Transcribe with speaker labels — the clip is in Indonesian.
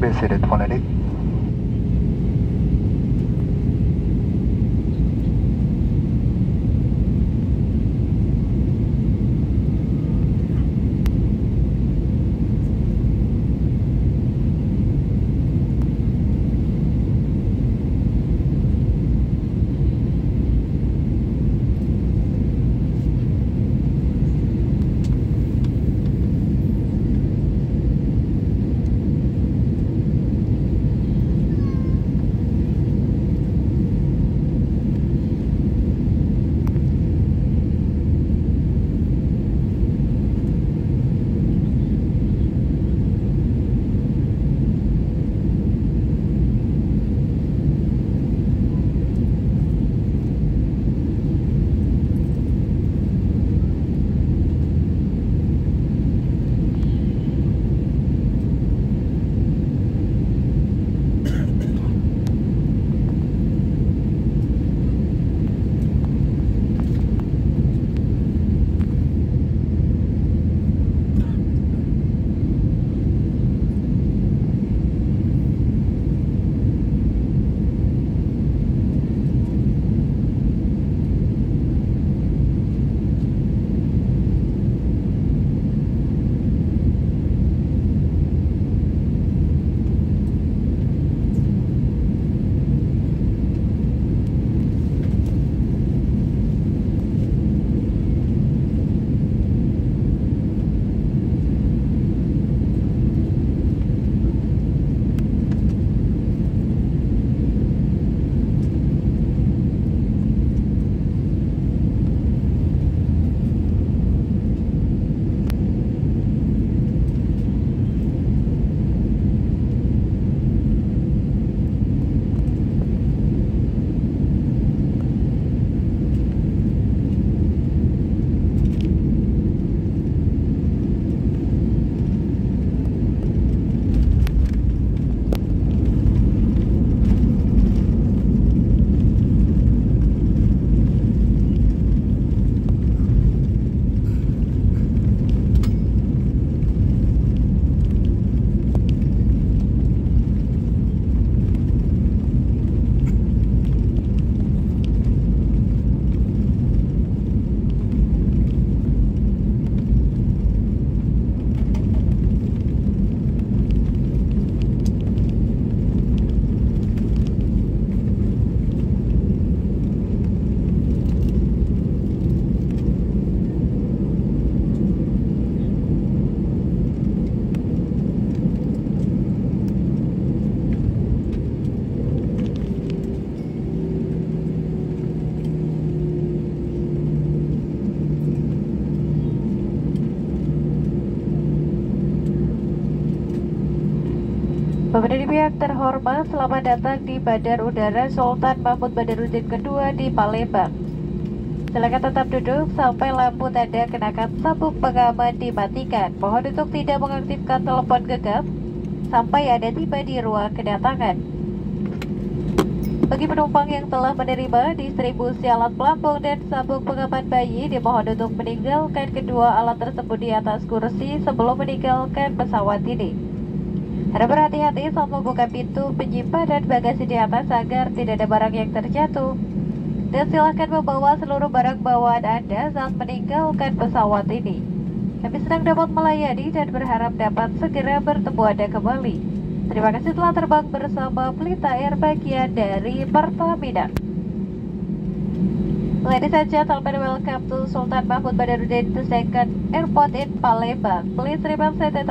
Speaker 1: be seated already.
Speaker 2: Pemerintah pihak terhormat, selamat datang di Bandar Udara Sultan Mahmud Badaruddin kedua di Palembang. Silakan tetap duduk sampai lampu tanda kenakan sabuk pengaman dimatikan. Mohon untuk tidak mengaktifkan telepon genggam sampai Anda tiba di ruang kedatangan. Bagi penumpang yang telah menerima distribusi alat pelampung dan sabuk pengaman bayi, dimohon untuk meninggalkan kedua alat tersebut di atas kursi sebelum meninggalkan pesawat ini. Harap berhati-hati saat membuka pintu penyimpanan bagasi di atas agar tidak ada barang yang terjatuh. Dan silakan membawa seluruh barang bawaan Anda saat meninggalkan pesawat ini. Kami senang dapat melayani dan berharap dapat segera bertemu Anda kembali. Terima kasih telah terbang bersama Pelita Air bagian dari Pertamina. Ladies and gentlemen, welcome to Sultan Mahmud Badaruddin, the second airport in Palembang. Please remain seated